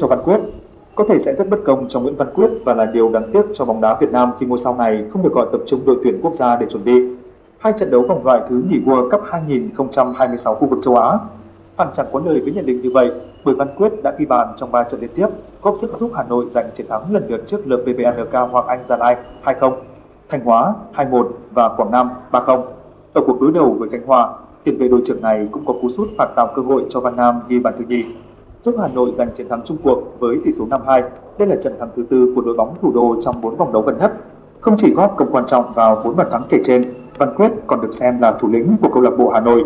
cho Văn Quyết. Có thể sẽ rất bất công cho Nguyễn Văn Quyết và là điều đáng tiếc cho bóng đá Việt Nam khi ngôi sao này không được gọi tập trung đội tuyển quốc gia để chuẩn bị hai trận đấu vòng loại thứ nhì World Cup 2026 khu vực châu Á. Hẳn chẳng có lời với nhận định như vậy, bởi Văn Quyết đã ghi bàn trong 3 trận liên tiếp, góp sức giúp Hà Nội giành chiến thắng lần lượt trước LPBNK Hoàng Anh Gia Lai 2-0, Thanh Hóa 2-1 và Quảng Nam 3-0. Ở cuộc đối đầu với Khánh Hòa, tiền vệ đội trưởng này cũng có cú sút phạt tạo cơ hội cho Văn Nam ghi bàn thứ nhì, giúp Hà Nội giành chiến thắng chung cuộc với tỷ số 5-2. Đây là trận thắng thứ tư của đội bóng thủ đô trong 4 vòng đấu gần nhất. Không chỉ góp công quan trọng vào 4 bàn thắng kể trên, Văn Quyết còn được xem là thủ lĩnh của câu lạc bộ Hà Nội,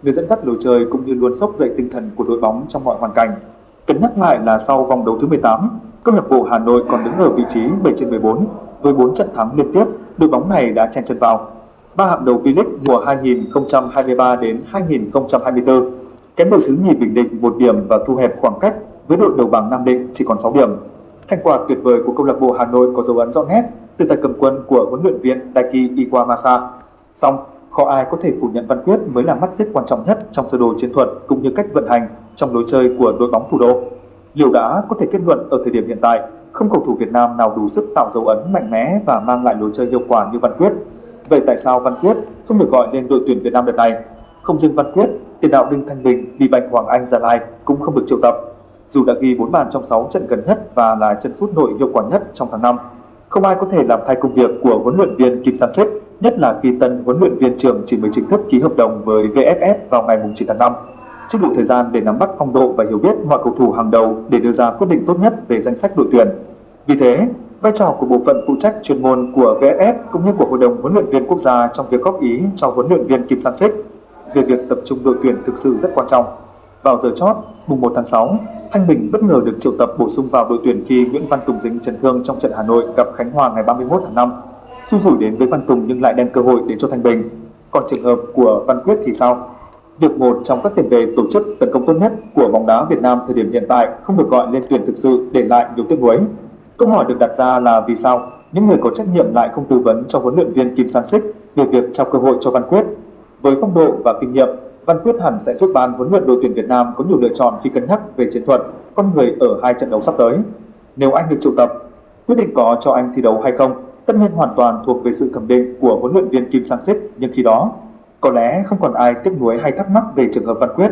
người dẫn dắt lối chơi cũng như luôn xốc dậy tinh thần của đội bóng trong mọi hoàn cảnh. Cần nhắc lại là sau vòng đấu thứ 18, câu lạc bộ Hà Nội còn đứng ở vị trí 7/14 với 4 trận thắng liên tiếp. Đội bóng này đã chen chân vào 3 hạng đầu V-League mùa 2023 đến 2024, kém đội thứ nhì Bình Định 1 điểm và thu hẹp khoảng cách với đội đầu bảng Nam Định chỉ còn 6 điểm. Thành quả tuyệt vời của câu lạc bộ Hà Nội có dấu ấn rõ nét từ tay cầm quân của huấn luyện viên Daiki Iwamasa. Song khó ai có thể phủ nhận Văn Quyết mới là mắt xích quan trọng nhất trong sơ đồ chiến thuật cũng như cách vận hành trong lối chơi của đội bóng thủ đô. Liệu đã có thể kết luận ở thời điểm hiện tại, không cầu thủ Việt Nam nào đủ sức tạo dấu ấn mạnh mẽ và mang lại lối chơi hiệu quả như Văn Quyết. Vậy tại sao Văn Quyết không được gọi lên đội tuyển Việt Nam đợt này? Không riêng Văn Quyết, tiền đạo Đinh Thanh Bình đi bạch Hoàng Anh Gia Lai cũng không được triệu tập. Dù đã ghi 4 bàn trong 6 trận gần nhất và là chân sút nội hiệu quả nhất trong tháng 5, không ai có thể làm thay công việc của huấn luyện viên Kim Sang-sik, nhất là khi tân huấn luyện viên trưởng chỉ mới chính thức ký hợp đồng với VFF vào ngày 9 tháng 5. Chưa đủ thời gian để nắm bắt phong độ và hiểu biết mọi cầu thủ hàng đầu để đưa ra quyết định tốt nhất về danh sách đội tuyển. Vì thế, vai trò của bộ phận phụ trách chuyên môn của VFF cũng như của Hội đồng huấn luyện viên quốc gia trong việc góp ý cho huấn luyện viên Kim Sang-sik về việc tập trung đội tuyển thực sự rất quan trọng. Vào giờ chót, mùng 1 tháng 6, Thanh Bình bất ngờ được triệu tập bổ sung vào đội tuyển khi Nguyễn Văn Tùng dính chấn thương trong trận Hà Nội gặp Khánh Hòa ngày 31 tháng 5. Xui rủi đến với Văn Tùng nhưng lại đem cơ hội đến cho Thanh Bình. Còn trường hợp của Văn Quyết thì sao? Việc một trong các tiền vệ tổ chức tấn công tốt nhất của bóng đá Việt Nam thời điểm hiện tại không được gọi lên tuyển thực sự để lại nhiều tiếc nuối. Câu hỏi được đặt ra là vì sao những người có trách nhiệm lại không tư vấn cho huấn luyện viên Kim Sang-sik về việc trao cơ hội cho Văn Quyết? Với phong độ và kinh nghiệm, Văn Quyết hẳn sẽ giúp ban huấn luyện đội tuyển Việt Nam có nhiều lựa chọn khi cân nhắc về chiến thuật, con người ở hai trận đấu sắp tới. Nếu anh được triệu tập, quyết định có cho anh thi đấu hay không, tất nhiên hoàn toàn thuộc về sự thẩm định của huấn luyện viên Kim Sang-sik, nhưng khi đó, có lẽ không còn ai tiếc nuối hay thắc mắc về trường hợp Văn Quyết.